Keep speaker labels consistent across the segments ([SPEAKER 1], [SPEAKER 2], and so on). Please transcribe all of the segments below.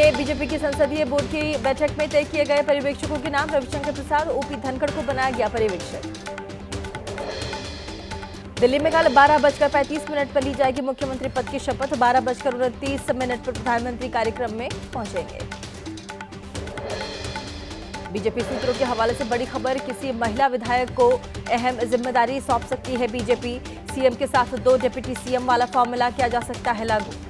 [SPEAKER 1] लिए बीजेपी की संसदीय बोर्ड की बैठक में तय किए गए पर्यवेक्षकों के नाम। रविशंकर प्रसाद, ओपी धनखड़ को बनाया गया पर्यवेक्षक। दिल्ली में कल 12:35 पर ली जाएगी मुख्यमंत्री पद की शपथ। 12:29 पर प्रधानमंत्री कार्यक्रम में पहुंचेंगे। बीजेपी सूत्रों के हवाले से बड़ी खबर, किसी महिला विधायक को अहम जिम्मेदारी सौंप सकती है बीजेपी। सीएम के साथ 2 डिप्टी सीएम वाला फॉर्मूला किया जा सकता है लागू।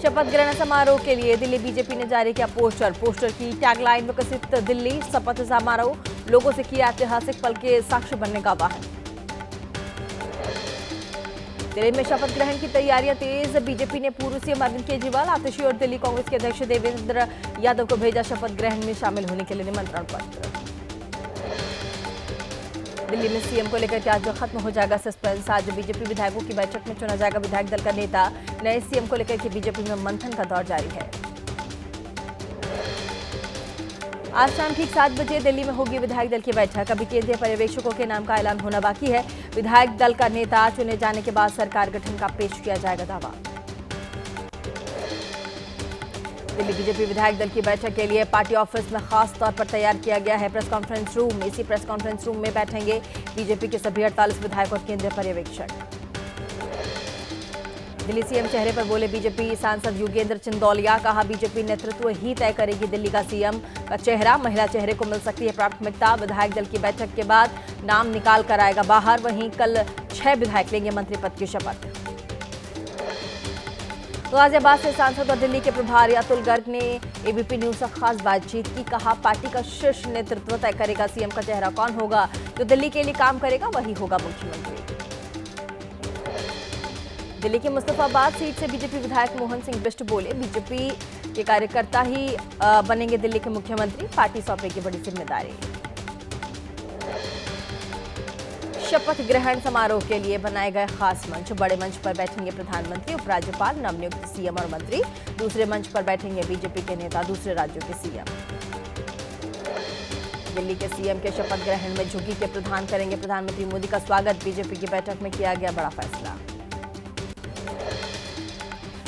[SPEAKER 1] शपथ ग्रहण समारोह के लिए दिल्ली बीजेपी ने जारी किया पोस्टर की टैगलाइन विकसित दिल्ली शपथ समारोह, लोगों से किया ऐतिहासिक पल के साक्षी बनने का आह्वान। दिल्ली में शपथ ग्रहण की तैयारियां तेज, बीजेपी ने पूर्व सीएम अरविंद केजरीवाल, आतिशी और दिल्ली कांग्रेस के अध्यक्ष देवेंद्र यादव को भेजा शपथ ग्रहण में शामिल होने के लिए निमंत्रण पत्र। दिल्ली में सीएम को लेकर आज खत्म हो जाएगा सस्पेंस। आज बीजेपी विधायकों की बैठक में चुना जाएगा विधायक दल का नेता। नए सीएम को लेकर के बीजेपी में मंथन का दौर जारी है। आज शाम ठीक 7 बजे दिल्ली में होगी विधायक दल की बैठक। अभी केंद्रीय पर्यवेक्षकों के नाम का ऐलान होना बाकी है। विधायक दल का नेता चुने जाने के बाद सरकार गठन का पेश किया जाएगा दावा। दिल्ली बीजेपी विधायक दल की बैठक के लिए पार्टी ऑफिस में खास तौर पर तैयार किया गया है प्रेस कॉन्फ्रेंस रूम। इसी प्रेस कॉन्फ्रेंस रूम में बैठेंगे बीजेपी के सभी 48 विधायक और केंद्रीय पर्यवेक्षक। दिल्ली सीएम चेहरे पर बोले बीजेपी सांसद योगेंद्र चंदौलिया, कहा बीजेपी नेतृत्व ही तय करेगी दिल्ली का सीएम का चेहरा। महिला चेहरे को मिल सकती है प्राथमिकता। विधायक दल की बैठक के बाद नाम निकाल कर आएगा बाहर। वहीं कल 6 विधायक लेंगे मंत्री पद की शपथ। गाजियाबाद से सांसद और दिल्ली के प्रभारी अतुल गर्ग ने एबीपी न्यूज से खास बातचीत की। कहा पार्टी का शीर्ष नेतृत्व तय करेगा सीएम का चेहरा कौन होगा। जो दिल्ली के लिए काम करेगा वही होगा मुख्यमंत्री। दिल्ली की मुस्तफाबाद सीट से बीजेपी विधायक मोहन सिंह बिष्ट बोले बीजेपी के कार्यकर्ता ही बनेंगे दिल्ली के मुख्यमंत्री। पार्टी सौंपेगी बड़ी जिम्मेदारी। शपथ ग्रहण समारोह के लिए बनाए गए खास मंच। बड़े मंच पर बैठेंगे प्रधानमंत्री, उपराज्यपाल, नवनियुक्त सीएम और मंत्री। दूसरे मंच पर बैठेंगे बीजेपी के नेता, दूसरे राज्यों के सीएम। दिल्ली के सीएम के शपथ ग्रहण में झुग्गी के प्रधान करेंगे प्रधानमंत्री मोदी का स्वागत। बीजेपी की बैठक में किया गया बड़ा फैसला।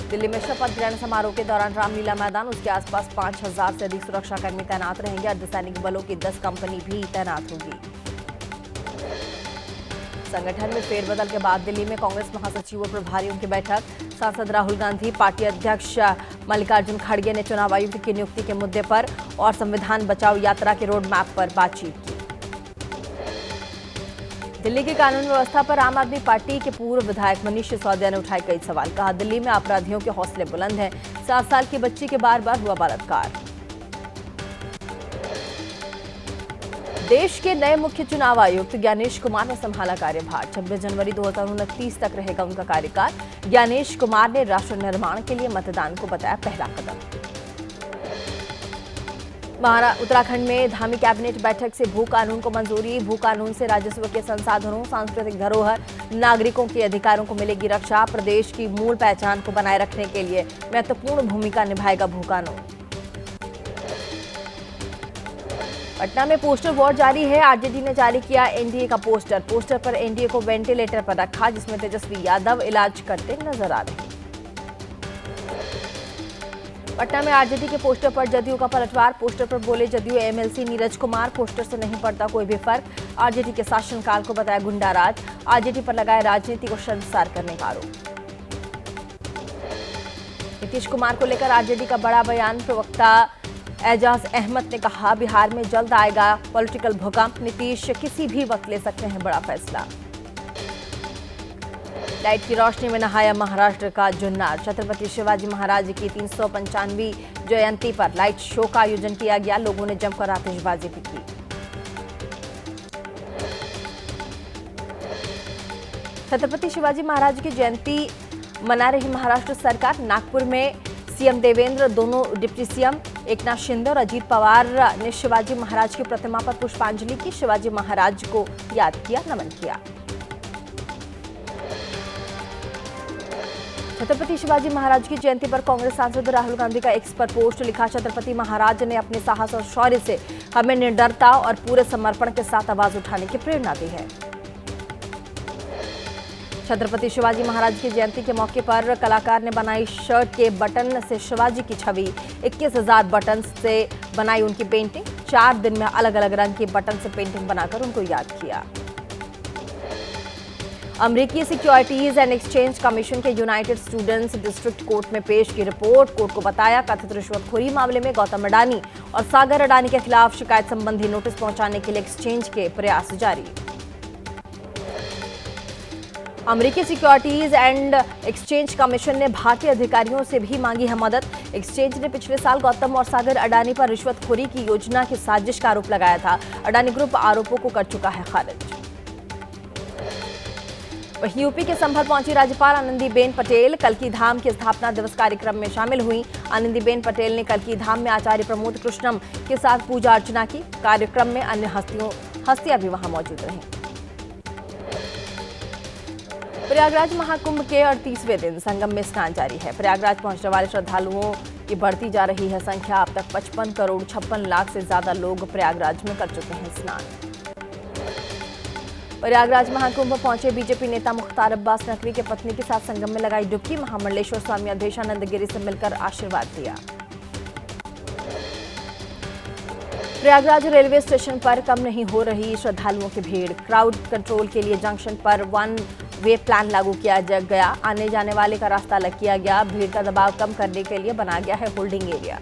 [SPEAKER 1] दिल्ली में शपथ ग्रहण समारोह के दौरान रामलीला मैदान, उसके आसपास 5000 से अधिक सुरक्षाकर्मी तैनात रहेंगे। अर्धसैनिक बलों की 10 कंपनी भी तैनात होगी। संगठन में फेरबदल के बाद दिल्ली में कांग्रेस महासचिव और प्रभारियों की बैठक। सांसद राहुल गांधी, पार्टी अध्यक्ष मल्लिकार्जुन खड़गे ने चुनाव आयुक्त की नियुक्ति के मुद्दे पर और संविधान बचाओ यात्रा के रोड मैप पर बातचीत की। दिल्ली की कानून व्यवस्था पर आम आदमी पार्टी के पूर्व विधायक मनीष सिसोदिया ने उठाए कई सवाल। कहा दिल्ली में अपराधियों के हौसले बुलंद हैं। 7 साल की बच्ची के बार-बार हुआ बलात्कार। देश के नए मुख्य चुनाव आयुक्त ज्ञानेश कुमार ने संभाला कार्यभार। 26 जनवरी 2029 तक रहेगा उनका कार्यकाल। ज्ञानेश कुमार ने राष्ट्र निर्माण के लिए मतदान को बताया पहला कदम। उत्तराखंड में धामी कैबिनेट बैठक से भू कानून को मंजूरी। भू कानून से राजस्व के संसाधनों, सांस्कृतिक धरोहर, नागरिकों के अधिकारों को मिलेगी रक्षा। प्रदेश की मूल पहचान को बनाए रखने के लिए महत्वपूर्ण भूमिका निभाएगा भू कानून। पटना में पोस्टर वॉर जारी है। आरजेडी ने जारी किया एनडीए का पोस्टर पर एनडीए को वेंटिलेटर पर रखा, जिसमें तेजस्वी यादव इलाज करते नजर आ रहे। पटना में आरजेडी के पोस्टर पर जदयू का पलटवार। पोस्टर पर बोले जदयू एमएलसी नीरज कुमार, पोस्टर से नहीं पड़ता कोई भी फर्क। आरजेडी के शासनकाल को बताया गुंडा राज। आरजेडी पर लगाया राजनीति को शर्मसार करने का आरोप। नीतीश कुमार को लेकर आरजेडी का बड़ा बयान। प्रवक्ता एजाज अहमद ने कहा बिहार में जल्द आएगा पॉलिटिकल भूकंप। नीतीश किसी भी वक्त ले सकते हैं बड़ा फैसला। लाइट की रोशनी में नहाया महाराष्ट्र का जुन्नर। छत्रपति शिवाजी महाराज की 395वीं जयंती पर लाइट शो का आयोजन किया गया। लोगों ने जमकर आतिशबाजी भी की। छत्रपति शिवाजी महाराज की जयंती मना रही महाराष्ट्र सरकार। नागपुर में सीएम देवेंद्र, दोनों डिप्टी सीएम एकनाथ शिंदे और अजीत पवार ने शिवाजी महाराज की प्रतिमा पर पुष्पांजलि की। शिवाजी महाराज को याद किया, नमन किया। छत्रपति शिवाजी महाराज की जयंती पर कांग्रेस सांसद राहुल गांधी का एक्स पर पोस्ट लिखा। छत्रपति महाराज ने अपने साहस और शौर्य से हमें निडरता और पूरे समर्पण के साथ आवाज उठाने की प्रेरणा दी है। छत्रपति शिवाजी महाराज की जयंती के मौके पर कलाकार ने बनाई शर्ट के बटन से शिवाजी की छवि। 21,000 बटन से बनाई उनकी पेंटिंग। 4 दिन में अलग अलग रंग के बटन से पेंटिंग बनाकर उनको याद किया। अमेरिकी सिक्योरिटीज एंड एक्सचेंज कमीशन के यूनाइटेड स्टूडेंट्स डिस्ट्रिक्ट कोर्ट में पेश की रिपोर्ट। कोर्ट को बताया कथित रिश्वतखोरी मामले में गौतम अडानी और सागर अडानी के खिलाफ शिकायत संबंधी नोटिस पहुंचाने के लिए एक्सचेंज के प्रयास जारी। अमेरिकी सिक्योरिटीज एंड एक्सचेंज कमीशन ने भारतीय अधिकारियों से भी मांगी है मदद। एक्सचेंज ने पिछले साल गौतम और सागर अडानी पर रिश्वतखोरी की योजना की साजिश का आरोप लगाया था। अडानी ग्रुप आरोपों को कर चुका है खारिज। वहीं यूपी के संभल पहुंची राज्यपाल आनंदीबेन पटेल कल्की धाम के स्थापना दिवस कार्यक्रम में शामिल हुई। आनंदीबेन पटेल ने कल्की धाम में आचार्य प्रमोद कृष्णम के साथ पूजा अर्चना की। कार्यक्रम में अन्य हस्तियां भी वहां मौजूद रहीं। प्रयागराज महाकुंभ के 38वें दिन संगम में स्नान जारी है। प्रयागराज पहुंचने वाले श्रद्धालुओं की बढ़ती जा रही है संख्या। अब तक 55 करोड़ 56 लाख से ज्यादा लोग प्रयागराज में कर चुके हैं स्नान। प्रयागराज महाकुंभ पहुंचे बीजेपी नेता मुख्तार अब्बास नकवी के पत्नी के साथ संगम में लगाई डुबकी। महामंडलेश्वर स्वामी अवधेशानंद गिरी से मिलकर आशीर्वाद दिया। प्रयागराज रेलवे स्टेशन पर कम नहीं हो रही श्रद्धालुओं की भीड़। क्राउड कंट्रोल के लिए जंक्शन पर 1 वे प्लान लागू किया गया। आने जाने वाले का रास्ता अलग किया गया। भीड़ का दबाव कम करने के लिए बनाया गया है होल्डिंग एरिया।